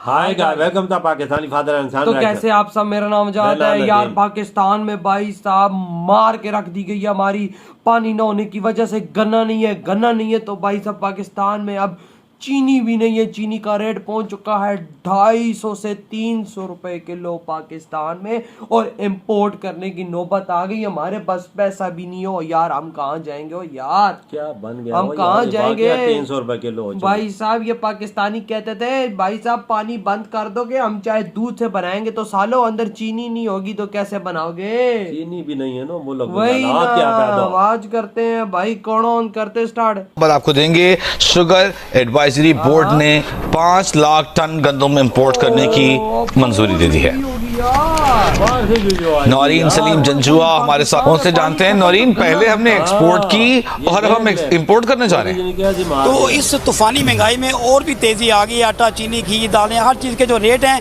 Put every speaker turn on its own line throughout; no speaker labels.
Hi guys, welcome to Pakistani father and son.
तो कैसे आप सब, मेरा नाम जाद है यार। पाकिस्तान में भाई साहब मार के रख दी गई है हमारी पानी न होने की वजह से। गन्ना नहीं है तो भाई साहब पाकिस्तान में अब चीनी भी नहीं है। चीनी का रेट पहुंच चुका है 250 से 300 रुपए किलो पाकिस्तान में, और इंपोर्ट करने की नौबत आ गई। हमारे पास पैसा भी नहीं हो यार, हम कहाँ जाएंगे हो यार,
क्या बन गया,
हम कहाँ जाएंगे।
300 रुपए किलो
भाई साहब ये पाकिस्तानी कहते थे भाई साहब पानी बंद कर दोगे, हम चाहे दूध से बनाएंगे तो सालों अंदर चीनी नहीं होगी तो कैसे बनाओगे।
चीनी भी नहीं है ना मुल्क,
वही ना, आवाज करते हैं भाई, कौन करते स्टार्ट।
आपको देंगे शुगर एडवाइजरी बोर्ड ने 5 लाख टन गंदम इंपोर्ट करने की मंजूरी दे दी है। नौरीन सलीम जंजुआ हमारे साथ, उनसे जानते हैं। नौरीन, पहले हमने एक्सपोर्ट की और अब हम इंपोर्ट करने जा रहे हैं।
तो इस तूफानी महंगाई में और भी तेजी आ गई। आटा, चीनी, घी, दालें, हर चीज़ के जो रेट हैं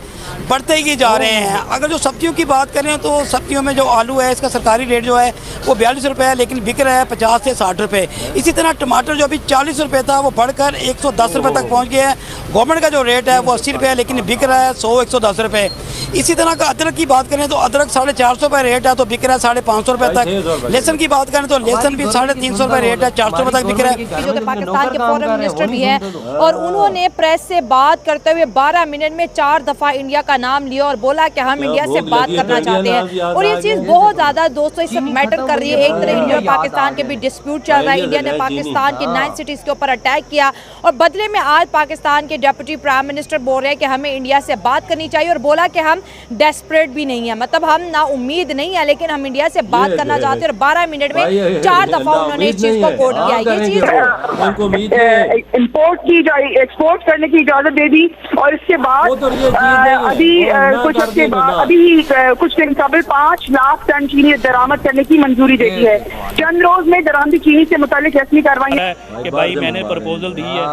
बढ़ते ही जा रहे हैं। अगर जो सब्जियों की बात करें तो सब्जियों में जो आलू है, इसका सरकारी रेट जो है वो 42 रुपये है, लेकिन बिक रहा है 50 से 60 रुपये। इसी तरह टमाटर जो अभी 40 रुपये था वो बढ़कर 110 रुपये तक पहुंच गया है। गवर्नमेंट का जो रेट है वो 80 रुपये है, लेकिन बिक रहा है 100-110 रुपये। इसी तरह का अदरक की बात करें तो अदरक 450 रुपये रेट है तो बिक रहा है 550 रुपये तक। लहसुन की बात करें तो लहसुन भी 350 रुपये रेट है, 400 रुपये तक बिक रहा है।
जो पाकिस्तान के फॉरेन मिनिस्टर भी हैं और उन्होंने प्रेस से बात करते हुए 12 मिनट में 4 दफा इंडिया का नाम लिया और बोला कि हम इंडिया से बात करना चाहते हैं। और ये चीज बहुत ज्यादा दोस्तों इस मैटर कर रही है। एक तरह इंडिया और पाकिस्तान के बीच डिस्प्यूट चल रहा है। इंडिया ने पाकिस्तान की 9 सिटीज के ऊपर अटैक किया और बदले में आज पाकिस्तान के डिप्टी प्राइम मिनिस्टर बोल रहे हैं कि हमें इंडिया से बात करनी चाहिए, और बोला कि हम डेस्परेट भी नहीं है, मतलब हम ना उम्मीद नहीं है, लेकिन हम इंडिया से बात करना चाहते हैं। और 12 मिनट में 4 दफा उन्होंने इस चीज को कोट किया। ये चीज
इम्पोर्ट की एक्सपोर्ट करने की इजाजत दे दी, और इसके बाद अभी कुछ हफ्ते बाद अभी कुछ दिन कबल 5 लाख टन चीनी दरामद करने की मंजूरी दे दी है। चंद रोज में दरामदी चीनी से मुतालिक रस्मी कार्रवाई
कि भाई मैंने प्रपोजल दी है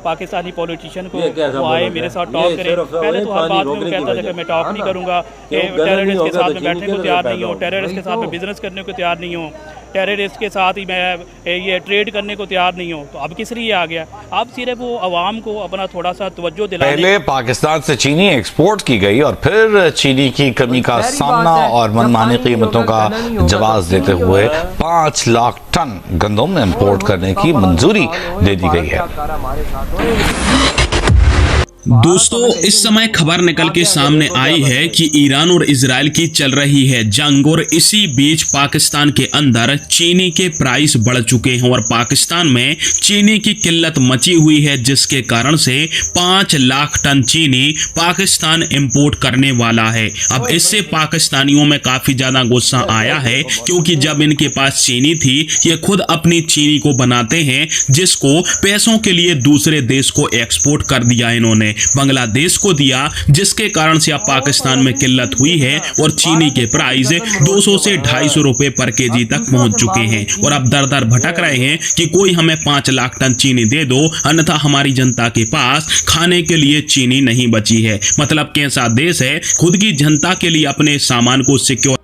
पाकिस्तानी पॉलिटिशियन को, वो आए मेरे साथ टॉक करें। पहले तो हर बात में वो कहता था कि मैं टॉक नहीं करूंगा, टेररिस्ट के साथ में बैठने को तैयार नहीं हूँ, टेररिस्ट के साथ में बिजनेस करने को तैयार नहीं हूँ, टेररिस्ट के साथ ही मैं ये ट्रेड करने को तैयार नहीं हूँ। तो अब किस लिए आ गया? अब सिर्फ वो आवाम को अपना थोड़ा सा तवज्जो दिलाने।
पहले पाकिस्तान से चीनी एक्सपोर्ट की गई और फिर चीनी की कमी का सामना और मनमानी कीमतों का जवाब देते हुए 5 लाख टन गंदम इंपोर्ट करने की मंजूरी दे दी गई है।
दोस्तों, इस समय खबर निकल के सामने आई है कि ईरान और इजराइल की चल रही है जंग, और इसी बीच पाकिस्तान के अंदर चीनी के प्राइस बढ़ चुके हैं और पाकिस्तान में चीनी की किल्लत मची हुई है, जिसके कारण से 5 लाख टन चीनी पाकिस्तान इंपोर्ट करने वाला है। अब इससे पाकिस्तानियों में काफी ज्यादा गुस्सा आया है, क्योंकि जब इनके पास चीनी थी ये खुद अपनी चीनी को बनाते हैं, जिसको पैसों के लिए दूसरे देश को एक्सपोर्ट कर दिया इन्होंने, बांग्लादेश को दिया, जिसके कारण से अब पाकिस्तान में किल्लत हुई है और चीनी के प्राइस 200 से 250 रुपए पर केजी तक पहुंच चुके हैं। और अब दर दर भटक रहे हैं कि कोई हमें 5 लाख टन चीनी दे दो, अन्यथा हमारी जनता के पास खाने के लिए चीनी नहीं बची है। मतलब कैसा देश है, खुद की जनता के लिए अपने सामान को सिक्योर।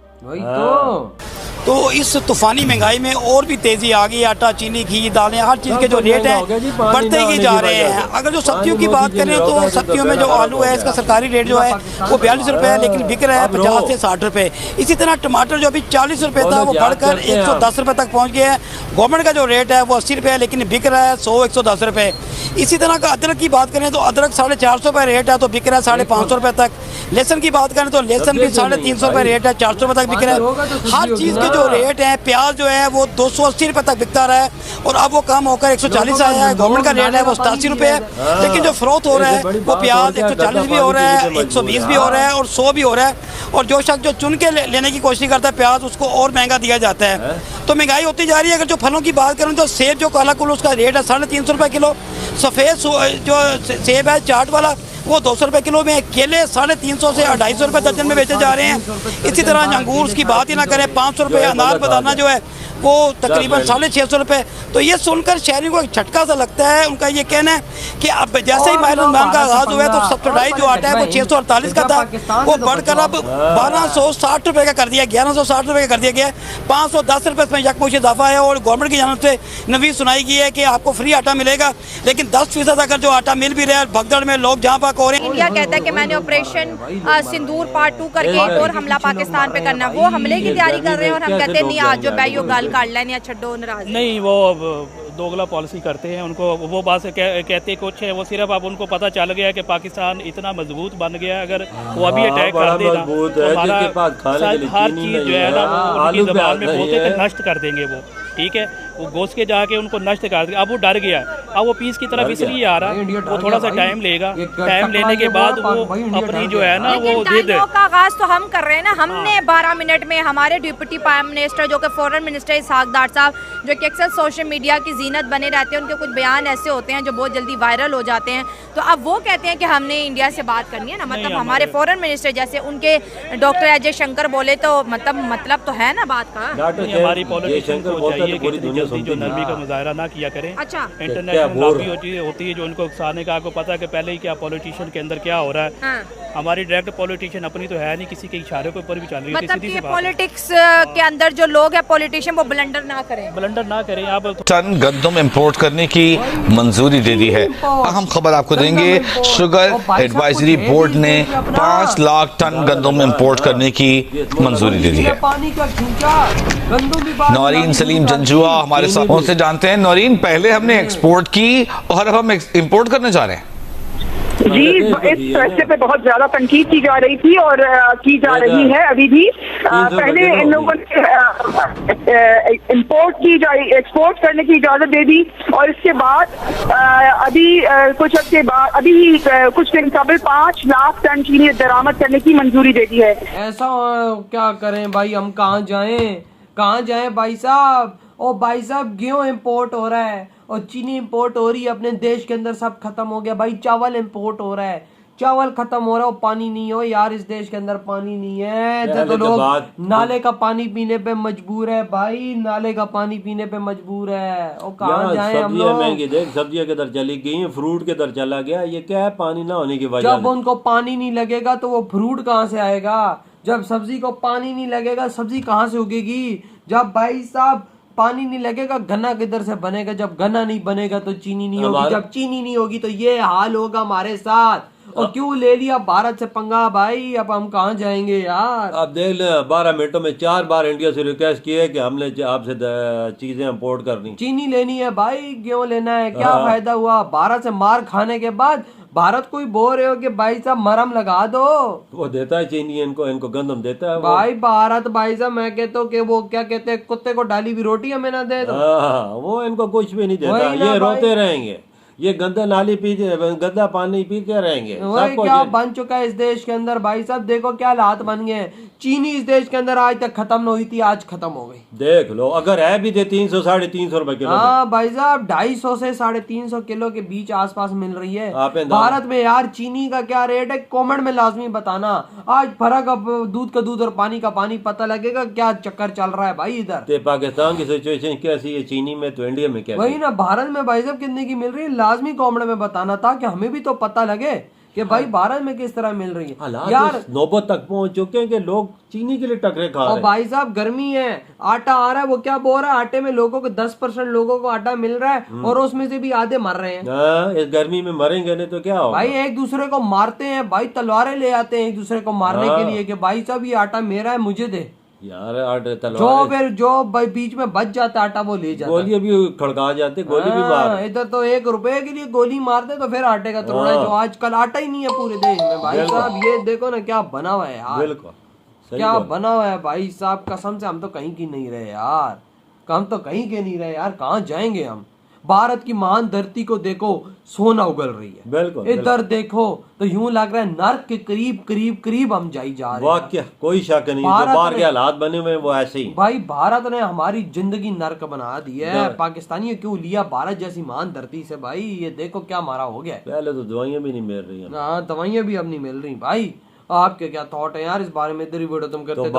तो इस तूफानी महंगाई में और भी तेजी आ गई। आटा, चीनी, घी, दालें, हर चीज़ के जो रेट हैं बढ़ते ही जा रहे हैं। अगर जो सब्जियों की बात करें तो सब्जियों में जो आलू है, इसका सरकारी रेट जो है वो 42 रुपये है, लेकिन बिक रहा है 50 से 60 रुपये। इसी तरह टमाटर जो अभी 40 रुपये था वो बढ़कर 110 रुपये तक पहुँच गया है। गवर्नमेंट का जो रेट है वो 80 रुपये है, लेकिन बिक रहा है 100-110 रुपये। इसी तरह का अदरक की बात करें तो अदरक 450 रुपये रेट है तो बिक रहा है 550 रुपये तक। लहसुन की बात करें तो लहसुन भी 350 रुपये रेट है, 400 रुपये तक बिक रहा है। हर चीज़ के जो रेट है, प्याज जो है वो 280 रुपये तक बिकता रहा है और अब वो कम होकर 140 आया है। गवर्नमेंट का रेट है वो 87 रुपये है, लेकिन जो फरोख्त हो रहा है वो प्याज 140 भी हो रहा है, 120 भी हो रहा है और 100 भी हो रहा है। और जो शख्स जो चुन के लेने की कोशिश करता है प्याज, उसको और महंगा दिया जाता है। तो महंगाई होती जा रही है। अगर जो फलों की बात करूँ तो सेब जो काला कुल उसका रेट है 350 रुपये किलो। सफ़ेद जो सेब है चाट वाला वो 200 रुपये किलो में। केले 350 से 250 रुपये दर्जन में बेचे जा रहे हैं। इसी तरह अंगूर की बात ही ना करें, 500 रुपये। अनार बताना जो है वो तकरीबन 650 रुपये। तो ये सुनकर शहरी को एक झटका सा लगता है। उनका ये कहना है कि अब जैसे ही माह रमज़ान का आगाज़ हुआ है तो सब्सिडाइज जो आटा है वो 648 का था, वो बढ़कर अब 1260 रुपये का कर दिया, 1160 रुपये का कर दिया गया है। 510 रुपये इसमें यकमुश्त इजाफा है और गवर्नमेंट की जानब से नवीस सुनाई गई है कि आपको फ्री आटा मिलेगा, लेकिन 10% अगर जो आटा मिल भी रहा है भगदड़ में लोग जहाँ पाक हो रहे हैं।
इंडिया कहता है कि मैंने ऑपरेशन सिंदूर पार्ट 2 करके एक और हमला पाकिस्तान पे करना, वो हमले की तैयारी कर रहे हैं और हम कहते हैं नहीं आज जो बैयो गाल काट लें या छड्डो नाराज
नहीं, वो दोगला पॉलिसी करते हैं। उनको वो बात से कहते कुछ है, वो सिर्फ अब उनको पता चल गया कि पाकिस्तान इतना मजबूत बन गया है, अगर वो अभी अटैक कर देना तो हमारा हर चीज़ जो है ना वो उनकी ज़बान में बोलते थे नष्ट कर देंगे वो, ठीक है, वो घुस के जाके उनको नष्ट कर देंगे। अब वो डर गया, अब वो पीस की तरफ इसलिए आ रहा है, वो थोड़ा सा टाइम लेगा, टाइम लेने के बाद वो अपनी जो है ना वो जिद
का आगाज तो हम कर रहे हैं ना। हमने 12 मिनट में हमारे डिप्टी प्राइम मिनिस्टर जो कि फॉरेन मिनिस्टर इसहाक डार साहब, जो कि अक्सर सोशल मीडिया की जीनत बने रहते हैं, उनके कुछ बयान ऐसे होते हैं जो बहुत जल्दी वायरल हो जाते हैं, तो अब वो कहते हैं कि हमने इंडिया से बात करनी है ना, मतलब हमारे फॉरेन मिनिस्टर जैसे उनके डॉक्टर अजय शंकर बोले तो मतलब तो है ना बात का।
हमारी पॉलिटिशियन को चाहिए कि जो नरमी का मुजाहरा ना किया करें।
अच्छा,
इंटरनेशनल लॉबी होती है जो उनको उकसाने का, आपको पता है कि पहले ही क्या पॉलिटिशियन के अंदर क्या हो रहा है।
हाँ।
हमारी डायरेक्ट पॉलिटिशियन अपनी तो है नहीं, किसी के इशारे के ऊपर भी चल रही है।
मतलब कि पॉलिटिक्स के अंदर जो लोग हैं पॉलिटिशियन वो ब्लंडर ना करें,
आप टन गंदम इंपोर्ट करने की मंजूरी दे दी है। अहम खबर आपको देंगे, शुगर एडवाइजरी बोर्ड ने 5 लाख टन गंदम इंपोर्ट करने की मंजूरी दे दी है। नौरीन सलीम जंजुआ हमारे साथ, उनसे जानते हैं। नौरीन, पहले हमने एक्सपोर्ट की और अब हम इंपोर्ट करने जा रहे हैं।
जी, इस फैसले पे बहुत ज्यादा तनकीद की जा रही थी और की जा रही है अभी भी। पहले इन लोगों ने इंपोर्ट की एक्सपोर्ट करने की इजाजत दे दी और इसके बाद अभी कुछ अर्से बाद अभी कुछ दिन कबल 5 लाख टन चीनी दरामद करने की मंजूरी दे दी है।
ऐसा क्या करें भाई, हम कहाँ जाएं भाई साहब। ओ भाई साहब, गेहूं इंपोर्ट हो रहा है और चीनी इंपोर्ट हो रही है, अपने देश के अंदर सब खत्म हो गया भाई। चावल इंपोर्ट हो रहा है, चावल खत्म हो रहा है, पानी नहीं हो यार, इस देश के अंदर पानी नहीं है तो लोग नाले का पानी पीने पे मजबूर है भाई, नाले का पानी पीने पे मजबूर है। और कहाँ जाए हम लोग।
महंगी देख, सब्जियां के दर चली गई, फ्रूट के दर चला गया, ये क्या है, पानी ना होने की वजह।
जब उनको पानी नहीं लगेगा तो वो फ्रूट कहाँ से आएगा, जब सब्जी को पानी नहीं लगेगा सब्जी कहाँ से उगेगी, जब भाई साहब पानी नहीं लगेगा गन्ना किधर से बनेगा, जब गन्ना नहीं बनेगा तो चीनी नहीं होगी, जब चीनी नहीं होगी तो ये हाल होगा हमारे साथ। और क्यों ले लिया भारत से पंगा भाई, अब हम कहाँ जाएंगे यार।
अब देख ले, 12 मिनटों में 4 बार इंडिया से रिक्वेस्ट की है कि हमने आपसे चीजें इंपोर्ट करनी,
चीनी लेनी है भाई, गेहूं लेना है, क्या फायदा हुआ। भारत से मार खाने के बाद भारत को ही बोल रहे हो कि भाई साहब मरहम लगा दो,
वो देता है चीनी, इनको गंदम देता है
भाई भारत। भाई साहब मैं कहता हूँ कि वो क्या कहते हैं, कुत्ते को डाली हुई रोटी हमें ना दे दो।
वो इनको कुछ भी नहीं देता, ये रोते रहेंगे, ये गंदा नाली पी गंदा पानी पी के रहेंगे।
वही क्या बन चुका है इस देश के अंदर भाई साहब, देखो क्या हालात बन गए। चीनी इस देश के अंदर आज तक खत्म नहीं हुई थी, आज खत्म हो गई।
देख लो, अगर है भी 300 साढ़े 300 रुपए किलो।
हाँ भाई साहब, 250 से 350 किलो के बीच आसपास मिल रही है भारत में यार। चीनी का क्या रेट है कमेंट में लाजमी बताना। आज फर्क, अब दूध का दूध और पानी का पानी पता लगेगा क्या चक्कर चल रहा है भाई इधर।
पाकिस्तान की सिचुएशन कैसी है चीनी में, तो इंडिया में क्या
वही ना, भारत में भाई साहब कितने की मिल रही है लाजमी कमेंट में बताना, ताकि हमें भी तो पता लगे कि भाई भारत में किस तरह मिल रही है यार।
नौबत तक पहुंच चुके हैं कि लोग चीनी के लिए टकरे खा रहे हैं।
भाई साहब गर्मी है, आटा आ रहा है, वो क्या बोल रहा है, आटे में लोगों को 10% लोगों को आटा मिल रहा है और उसमें से भी आधे मर रहे हैं।
इस गर्मी में मरेंगे नहीं तो क्या होगा
भाई। एक दूसरे को मारते हैं भाई, तलवारें ले आते हैं एक दूसरे को मारने के लिए कि भाई साहब ये आटा मेरा है मुझे दे
यार।
जो भाई बीच में बच जाता आटा वो ले जाता,
गोलियां भी खड़का जाते, गोली भी मार।
इधर तो 1 रुपए के लिए गोली मारते तो फिर आटे का तोड़ा है, जो आजकल आटा ही नहीं है पूरे देश में भाई साहब। ये देखो ना क्या बना हुआ है यार,
बिल्कुल
क्या बना हुआ है भाई साहब। कसम से हम तो कहीं की नहीं रहे यार, हम तो कहीं के नहीं रहे यार, कहाँ जाएंगे हम। भारत की महान धरती को देखो, सोना उगल रही है,
बिल्कुल।
इधर देखो तो यूं लग रहा है नर्क के करीब हम जा रहे हैं।
क्या कोई शक नहीं, जो बाहर के हालात बने हुए वो ऐसे ही।
भाई भारत ने हमारी जिंदगी नर्क बना दी है। पाकिस्तानी क्यों लिया भारत जैसी महान धरती से भाई, ये देखो क्या मारा हो गया।
पहले तो दवाइयां भी नहीं मिल रही,
दवाइयां भी अब नहीं मिल रही भाई। आपके क्या थॉट है यार इस बारे में, इधर ही वीडियो तुम करते